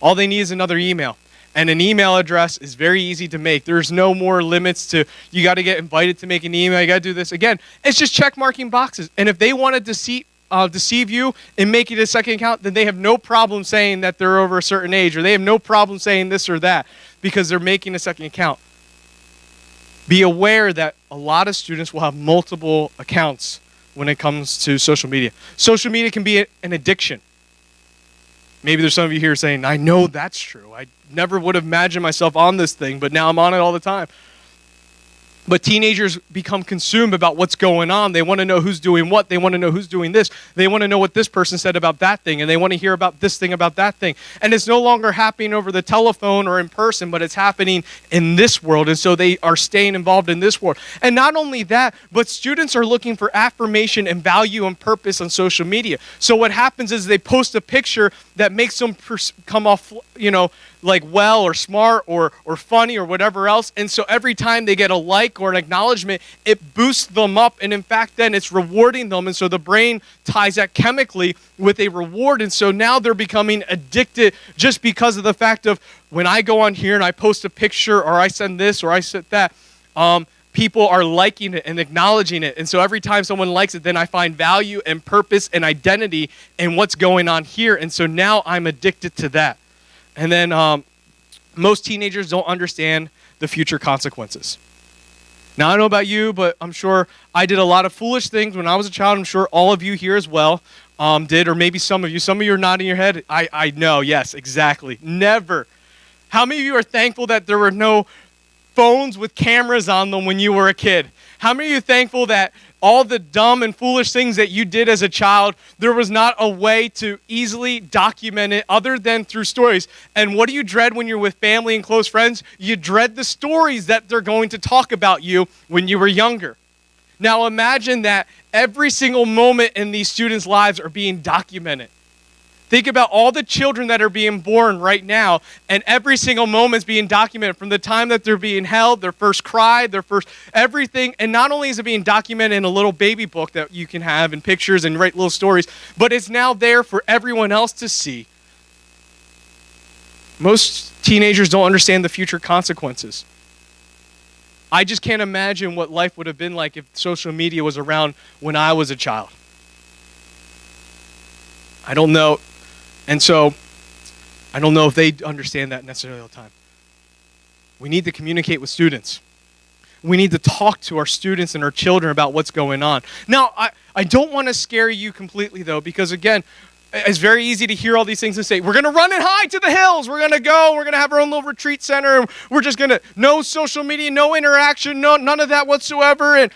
All they need is another email. And an email address is very easy to make. There's no more limits to, you got to get invited to make an email, you got to do this. Again, it's just check marking boxes. And if they want to deceive deceive you and make it a second account, then they have no problem saying that they're over a certain age, or they have no problem saying this or that because they're making a second account. Be aware that a lot of students will have multiple accounts when it comes to social media. Social media can be an addiction. Maybe there's some of you here saying, I know that's true. I never would have imagined myself on this thing, but now I'm on it all the time. But teenagers become consumed about what's going on. They want to know who's doing what. They want to know who's doing this. They want to know what this person said about that thing, and they want to hear about this thing about that thing. And it's no longer happening over the telephone or in person, but it's happening in this world, and so they are staying involved in this world. And not only that, but students are looking for affirmation and value and purpose on social media. So what happens is they post a picture that makes them come off, like well or smart or funny or whatever else. And so every time they get a like or an acknowledgement, it boosts them up. And in fact, then it's rewarding them. And so the brain ties that chemically with a reward. And so now they're becoming addicted just because of the fact of when I go on here and I post a picture or I send this or I send that, people are liking it and acknowledging it. And so every time someone likes it, then I find value and purpose and identity in what's going on here. And so now I'm addicted to that. And then most teenagers don't understand the future consequences. Now, I don't know about you, but I'm sure I did a lot of foolish things when I was a child. I'm sure all of you here as well did, or maybe some of you. Some of you are nodding your head. I know, yes, exactly. Never. How many of you are thankful that there were no phones with cameras on them when you were a kid? How many of you are thankful that all the dumb and foolish things that you did as a child, there was not a way to easily document it other than through stories? And what do you dread when you're with family and close friends? You dread the stories that they're going to talk about you when you were younger. Now imagine that every single moment in these students' lives are being documented. Think about all the children that are being born right now, and every single moment's being documented from the time that they're being held, their first cry, their first everything. And not only is it being documented in a little baby book that you can have and pictures and write little stories, but it's now there for everyone else to see. Most teenagers don't understand the future consequences. I just can't imagine what life would have been like if social media was around when I was a child. I don't know. And so, I don't know if they understand that necessarily all the time. We need to communicate with students. We need to talk to our students and our children about what's going on. Now, I don't want to scare you completely, though, because, again, it's very easy to hear all these things and say, we're going to run and hide to the hills. We're going to go. We're going to have our own little retreat center. And we're just going to, no social media, no interaction, none of that whatsoever. And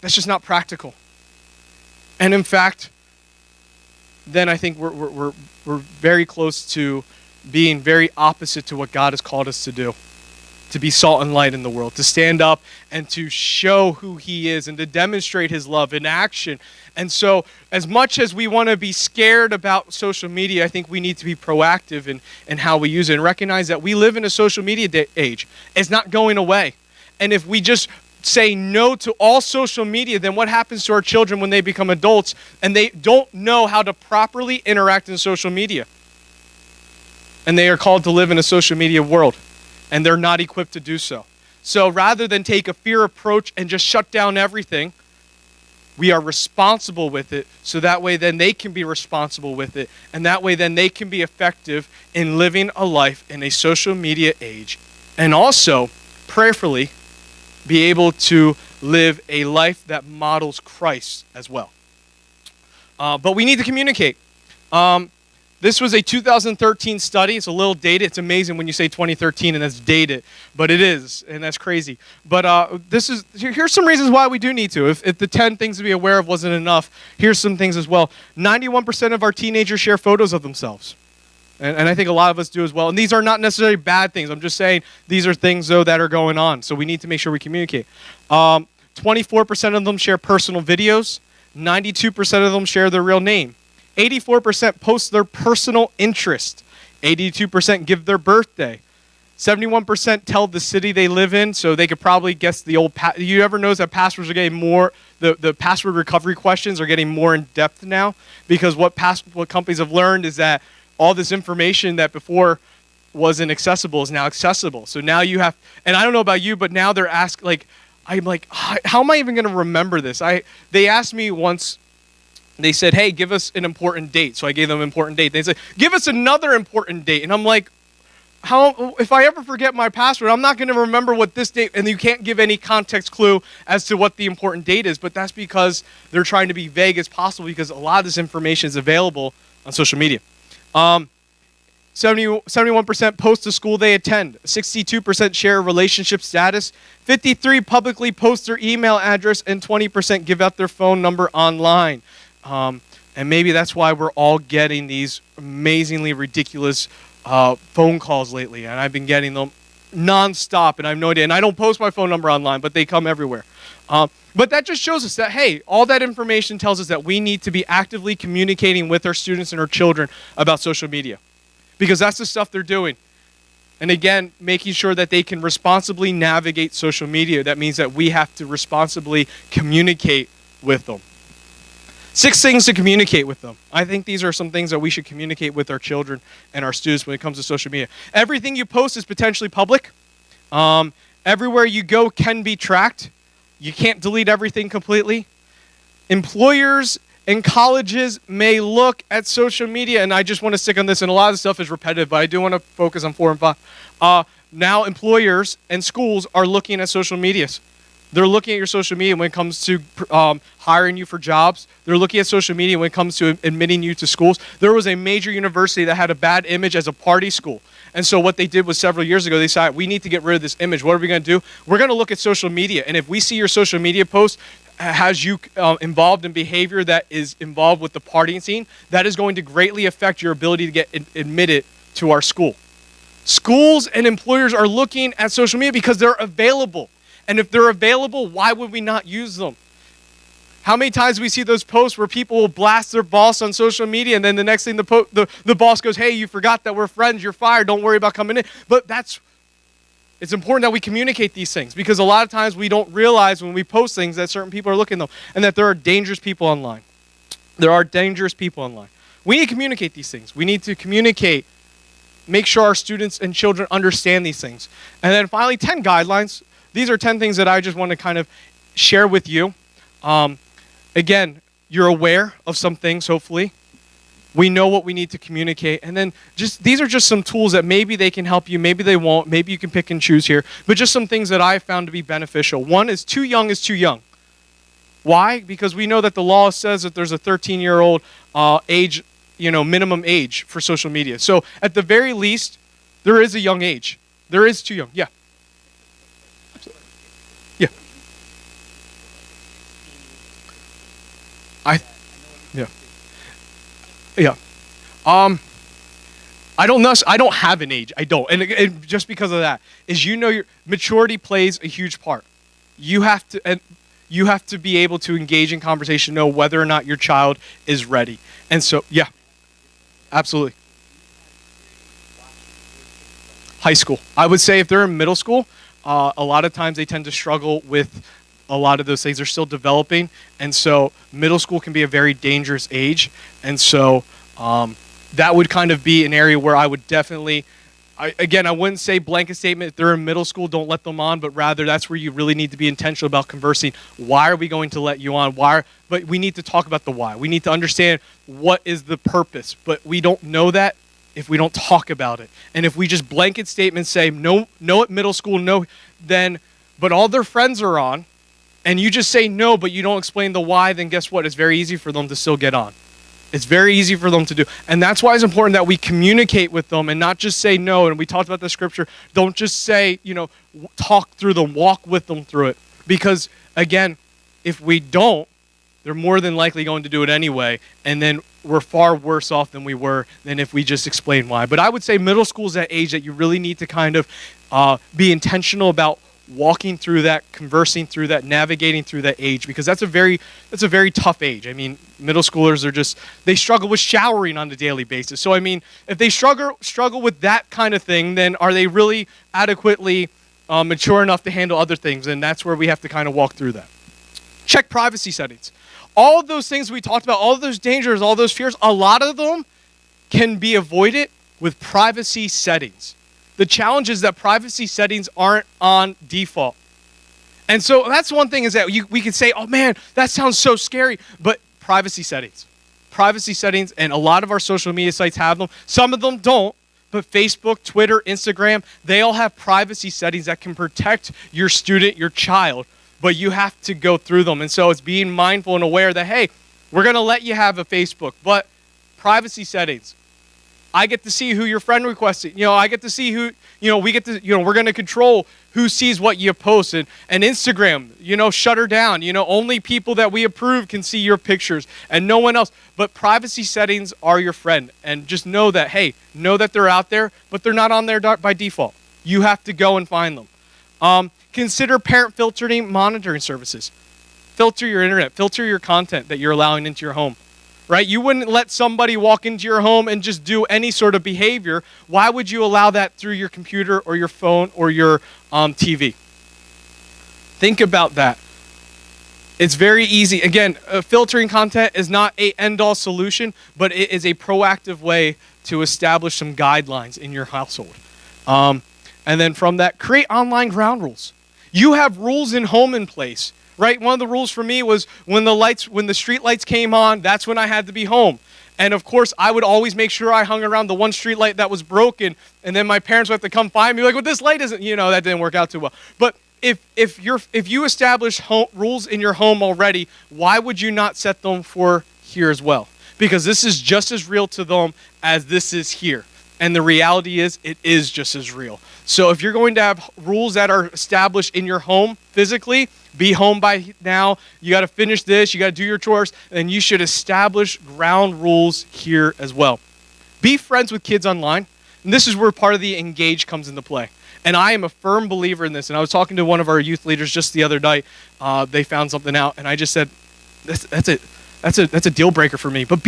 that's just not practical. And, in fact, then I think we're very close to being very opposite to what God has called us to do. To be salt and light in the world, to stand up and to show who He is and to demonstrate His love in action. And so as much as we want to be scared about social media, I think we need to be proactive in how we use it and recognize that we live in a social media age. It's not going away. And if we just say no to all social media, then what happens to our children when they become adults and they don't know how to properly interact in social media? And they are called to live in a social media world, and they're not equipped to do so. So rather than take a fear approach and just shut down everything, we are responsible with it, so that way then they can be responsible with it, and that way then they can be effective in living a life in a social media age, and also prayerfully be able to live a life that models Christ as well. But we need to communicate. This was a 2013 study. It's a little dated. It's amazing when you say 2013 and that's dated, but it is, and that's crazy. But here's some reasons why we do need to. If the 10 things to be aware of wasn't enough, here's some things as well. 91% of our teenagers share photos of themselves. And I think a lot of us do as well. And these are not necessarily bad things. I'm just saying these are things, though, that are going on. So we need to make sure we communicate. 24% of them share personal videos. 92% of them share their real name. 84% post their personal interest. 82% give their birthday. 71% tell the city they live in, so they could probably guess the old... You ever notice that passwords are getting more... The password recovery questions are getting more in-depth now? Because what companies have learned is that all this information that before wasn't accessible is now accessible. So now you have, and I don't know about you, but now they're I'm like, how am I even going to remember this? They asked me once They said, hey, give us an important date. So I gave them an important date. They said, give us another important date. And I'm like, how, if I ever forget my password, I'm not going to remember what this date, and you can't give any context clue as to what the important date is, but that's because they're trying to be vague as possible because a lot of this information is available on social media. 71% post the school they attend, 62% share relationship status, 53% publicly post their email address, and 20% give out their phone number online. And maybe that's why we're all getting these amazingly ridiculous phone calls lately, and I've been getting them nonstop, and I have no idea. And I don't post my phone number online, but they come everywhere. But that just shows us that, hey, all that information tells us that we need to be actively communicating with our students and our children about social media, because that's the stuff they're doing. And again, making sure that they can responsibly navigate social media. That means that we have to responsibly communicate with them. 6 things to communicate with them. I think these are some things that we should communicate with our children and our students when it comes to social media. Everything you post is potentially public. Everywhere you go can be tracked. You can't delete everything completely. Employers and colleges may look at social media, and I just want to stick on this, and a lot of the stuff is repetitive, but I do want to focus on 4 and 5. Now employers and schools are looking at social medias. They're looking at your social media when it comes to hiring you for jobs. They're looking at social media when it comes to admitting you to schools. There was a major university that had a bad image as a party school. And so what they did was several years ago, they decided, we need to get rid of this image. What are we going to do? We're going to look at social media. And if we see your social media post has you involved in behavior that is involved with the partying scene, that is going to greatly affect your ability to get admitted to our school. Schools and employers are looking at social media because they're available. And if they're available, why would we not use them? How many times do we see those posts where people will blast their boss on social media, and then the next thing the boss goes, hey, you forgot that we're friends, you're fired, don't worry about coming in. But it's important that we communicate these things, because a lot of times we don't realize when we post things that certain people are looking at them, and that there are dangerous people online. There are dangerous people online. We need to communicate these things. We need to communicate, make sure our students and children understand these things. And then finally, 10 guidelines. These are 10 things that I just want to kind of share with you. Again, you're aware of some things, hopefully. We know what we need to communicate. And then these are just some tools that maybe they can help you, maybe they won't, maybe you can pick and choose here. But just some things that I found to be beneficial. One is too young is too young. Why? Because we know that the law says that there's a 13-year-old age, minimum age for social media. So at the very least, there is a young age. There is too young. Yeah. Yeah. Yeah. I don't know. I don't have an age. I don't. And just because of that is, your maturity plays a huge part. You have to be able to engage in conversation, know whether or not your child is ready. And so, yeah, absolutely. High school. I would say if they're in middle school, a lot of times they tend to struggle with a lot of those things. They're still developing, and so middle school can be a very dangerous age. And so that would kind of be an area where I would definitely, I wouldn't say blanket statement, if they're in middle school, don't let them on, but rather that's where you really need to be intentional about conversing. Why are we going to let you on? But we need to talk about the why. We need to understand what is the purpose, but we don't know that if we don't talk about it. And if we just blanket statements say, no at middle school, no, but all their friends are on, and you just say no, but you don't explain the why, then guess what? It's very easy for them to still get on. It's very easy for them to do. And that's why it's important that we communicate with them and not just say no. And we talked about the scripture. Don't just say, talk through them, walk with them through it. Because, again, if we don't, they're more than likely going to do it anyway. And then we're far worse off than we were than if we just explain why. But I would say middle school is that age that you really need to kind of be intentional about walking through that, conversing through that, navigating through that age, because that's a very tough age. I mean, middle schoolers they struggle with showering on a daily basis. So I mean, if they struggle with that kind of thing, then are they really adequately mature enough to handle other things? And that's where we have to kind of walk through that. Check privacy settings. All of those things we talked about, all of those dangers, all those fears, a lot of them can be avoided with privacy settings. The challenge is that privacy settings aren't on default. And so that's one thing, is that we could say, oh man, that sounds so scary. But privacy settings. Privacy settings, and a lot of our social media sites have them. Some of them don't, but Facebook, Twitter, Instagram, they all have privacy settings that can protect your student, your child, but you have to go through them. And so it's being mindful and aware that, hey, we're going to let you have a Facebook, but privacy settings. I get to see who your friend requested. I get to see who, we get to, we're going to control who sees what you post. And Instagram, shut her down. Only people that we approve can see your pictures and no one else. But privacy settings are your friend. And just know that, hey, know that they're out there, but they're not on there by default. You have to go and find them. Consider parent filtering monitoring services. Filter your internet. Filter your content that you're allowing into your home. Right? You wouldn't let somebody walk into your home and just do any sort of behavior. Why would you allow that through your computer or your phone or your TV? Think about that. It's very easy. Again, filtering content is not an end-all solution, but it is a proactive way to establish some guidelines in your household. And then from that, create online ground rules. You have rules in home in place. Right? One of the rules for me was when the street lights came on, that's when I had to be home. And of course, I would always make sure I hung around the one street light that was broken, and then my parents would have to come find me like, well, this light isn't, that didn't work out too well. But if you establish rules in your home already, why would you not set them for here as well? Because this is just as real to them as this is here. And the reality is, it is just as real. So if you're going to have rules that are established in your home physically, be home by now, you got to finish this, you got to do your chores, and you should establish ground rules here as well. Be friends with kids online. And this is where part of the engage comes into play. And I am a firm believer in this. And I was talking to one of our youth leaders just the other night. They found something out, and I just said, that's a deal breaker for me. But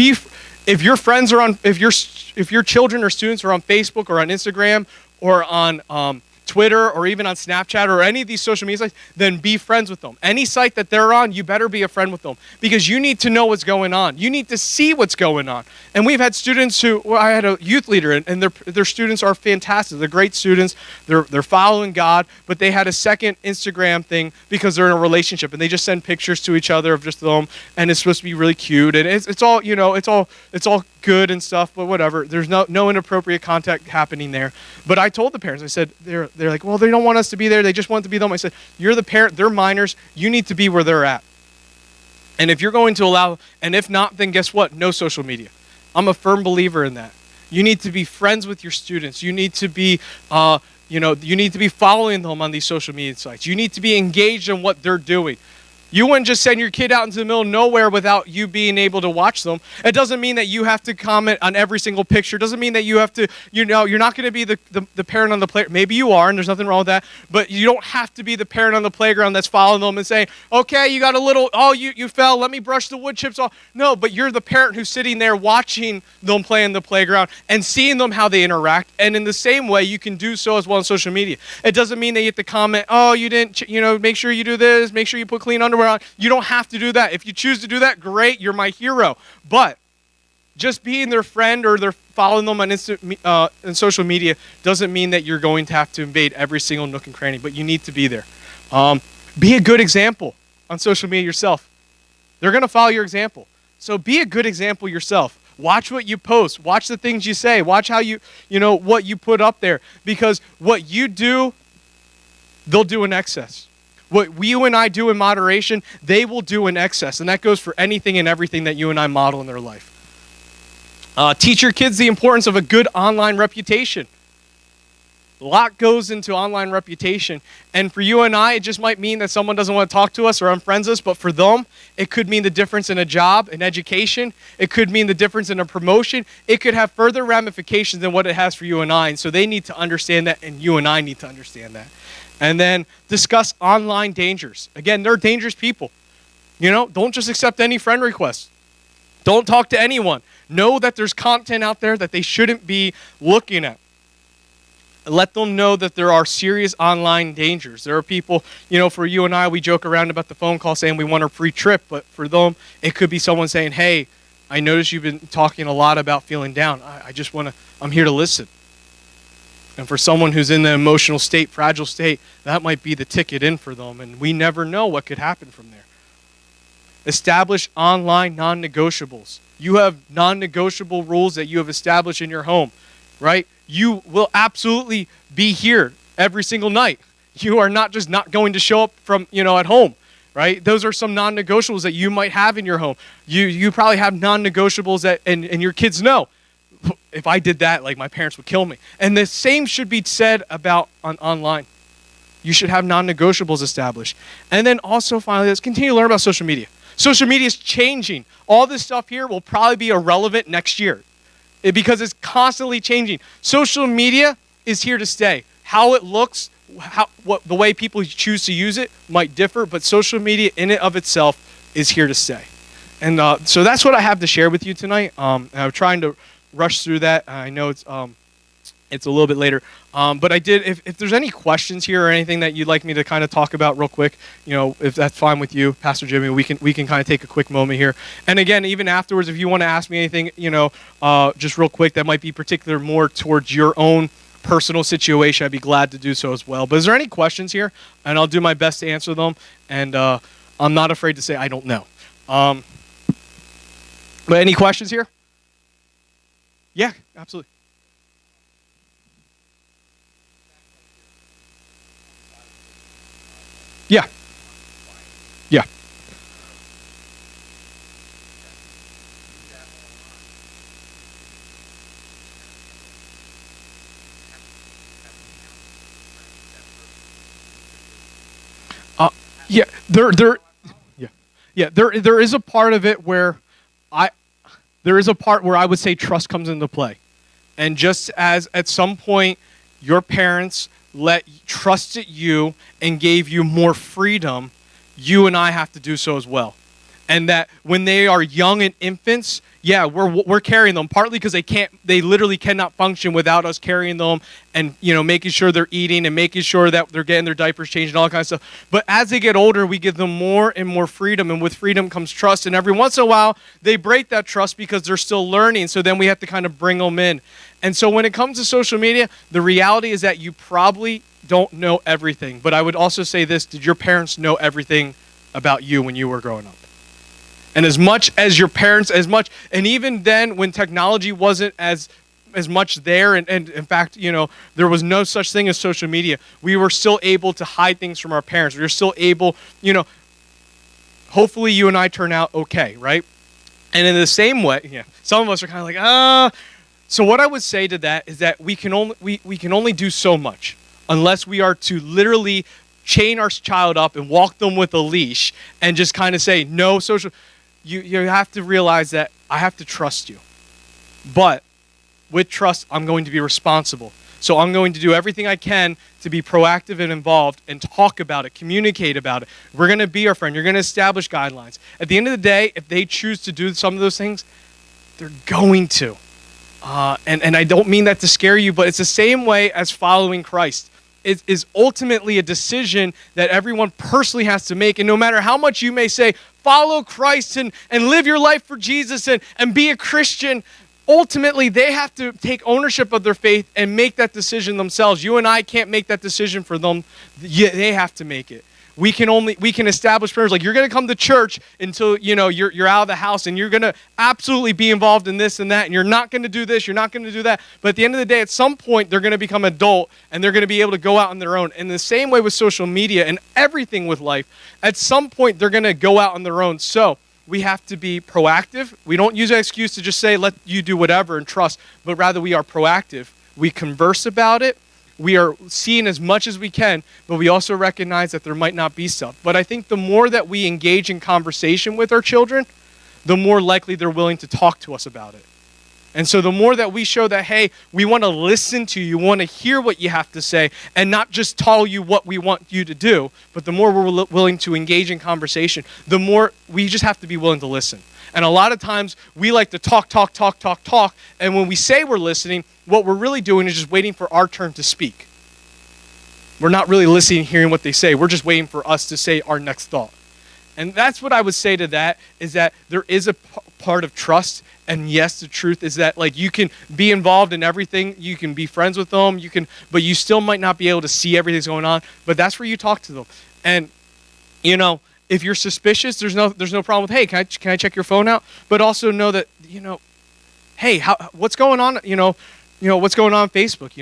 if your friends are on, if your children or students are on Facebook or on Instagram or on Twitter or even on Snapchat or any of these social media sites, then be friends with them. Any site that they're on, you better be a friend with them because you need to know what's going on. You need to see what's going on. And we've had students I had a youth leader and their students are fantastic. They're great students. They're following God, but they had a second Instagram thing because they're in a relationship and they just send pictures to each other of just them and it's supposed to be really cute and it's all, it's all good and stuff, but whatever. There's no inappropriate contact happening there. But I told the parents, I said, they're like, well, they don't want us to be there. They just want to be them. I said, you're the parent. They're minors. You need to be where they're at. And if you're going to allow, and if not, then guess what? No social media. I'm a firm believer in that. You need to be friends with your students. You need to be, you need to be following them on these social media sites. You need to be engaged in what they're doing. You wouldn't just send your kid out into the middle of nowhere without you being able to watch them. It doesn't mean that you have to comment on every single picture. It doesn't mean that you have to, you're not going to be the parent on the playground. Maybe you are, and there's nothing wrong with that. But you don't have to be the parent on the playground that's following them and saying, okay, you got a little, you fell, let me brush the wood chips off. No, but you're the parent who's sitting there watching them play in the playground and seeing them how they interact. And in the same way, you can do so as well on social media. It doesn't mean that you have to comment, you didn't, make sure you do this, make sure you put clean underwear on. You don't have to do that. If you choose to do that, great, you're my hero. But just being their friend or they're following them on social media doesn't mean that you're going to have to invade every single nook and cranny, but you need to be there. Be a good example on social media yourself. They're going to follow your example. So be a good example yourself. Watch what you post. Watch the things you say. Watch how what you put up there. Because what you do, they'll do in excess. What you and I do in moderation, they will do in excess. And that goes for anything and everything that you and I model in their life. Teach your kids the importance of a good online reputation. A lot goes into online reputation. And for you and I, it just might mean that someone doesn't want to talk to us or unfriends us. But for them, it could mean the difference in a job, in education. It could mean the difference in a promotion. It could have further ramifications than what it has for you and I. And so they need to understand that, and you and I need to understand that. And then discuss online dangers. Again, they're dangerous people. Don't just accept any friend requests. Don't talk to anyone. Know that there's content out there that they shouldn't be looking at. Let them know that there are serious online dangers. There are people, for you and I, we joke around about the phone call saying we want a free trip, but for them, it could be someone saying, hey, I noticed you've been talking a lot about feeling down. I'm here to listen. And for someone who's in the emotional state, fragile state, that might be the ticket in for them. And we never know what could happen from there. Establish online non-negotiables. You have non-negotiable rules that you have established in your home, right? You will absolutely be here every single night. You are not just not going to show up from, at home, right? Those are some non-negotiables that you might have in your home. You probably have non-negotiables that, and your kids know, if I did that, like my parents would kill me. And the same should be said about online. You should have non-negotiables established. And then also finally, let's continue to learn about social media. Social media is changing. All this stuff here will probably be irrelevant next year because it's constantly changing. Social media is here to stay. How it looks, the way people choose to use it might differ, but social media in and of itself is here to stay. And so that's what I have to share with you tonight. I'm trying to rush through that. I know it's a little bit later. But I did, if there's any questions here or anything that you'd like me to kind of talk about real quick, if that's fine with you, Pastor Jimmy, we can kind of take a quick moment here. And again, even afterwards, if you want to ask me anything, just real quick, that might be particular more towards your own personal situation, I'd be glad to do so as well. But is there any questions here? And I'll do my best to answer them. And I'm not afraid to say I don't know. But any questions here? Yeah, absolutely. Yeah. Yeah. Yeah. There is a part of it where I would say trust comes into play. And just as at some point your parents trusted you and gave you more freedom, you and I have to do so as well. And that when they are young and infants, yeah, we're carrying them partly because they literally cannot function without us carrying them and making sure they're eating and making sure that they're getting their diapers changed and all that kind of stuff. But as they get older, we give them more and more freedom, and with freedom comes trust. And every once in a while, they break that trust because they're still learning. So then we have to kind of bring them in. And so when it comes to social media, the reality is that you probably don't know everything. But I would also say this: did your parents know everything about you when you were growing up? And as much as your parents, and even then when technology wasn't as much there, and in fact, there was no such thing as social media, we were still able to hide things from our parents. We were still able, hopefully you and I turn out okay, right? And in the same way, some of us are kind of like, So what I would say to that is that we can only do so much unless we are to literally chain our child up and walk them with a leash and just kind of say, no social... You have to realize that I have to trust you. But with trust, I'm going to be responsible. So I'm going to do everything I can to be proactive and involved and talk about it, communicate about it. We're going to be our friend. You're going to establish guidelines. At the end of the day, if they choose to do some of those things, they're going to. And I don't mean that to scare you, but it's the same way as following Christ. It is ultimately a decision that everyone personally has to make. And no matter how much you may say, follow Christ and live your life for Jesus and be a Christian, ultimately they have to take ownership of their faith and make that decision themselves. You and I can't make that decision for them. They have to make it. We can establish prayers like, you're going to come to church until you're out of the house, and you're going to absolutely be involved in this and that, and you're not going to do this, you're not going to do that. But at the end of the day, at some point, they're going to become adult, and they're going to be able to go out on their own. In the same way with social media and everything with life, at some point, they're going to go out on their own. So we have to be proactive. We don't use an excuse to just say, let you do whatever and trust, but rather we are proactive. We converse about it. We are seeing as much as we can, but we also recognize that there might not be stuff. But I think the more that we engage in conversation with our children, the more likely they're willing to talk to us about it. And so the more that we show that, hey, we want to listen to you, want to hear what you have to say, and not just tell you what we want you to do, but the more we're willing to engage in conversation, the more we just have to be willing to listen. And a lot of times we like to talk, and when we say we're listening, what we're really doing is just waiting for our turn to speak. We're not really listening, hearing what they say. We're just waiting for us to say our next thought. And that's what I would say to that, is that there is a part of trust. And yes, the truth is that you can be involved in everything. You can be friends with them. But you still might not be able to see everything's going on. But that's where you talk to them. And, if you're suspicious, there's no problem with, hey, can I check your phone out? But also know that, hey, what's going on? What's going on Facebook?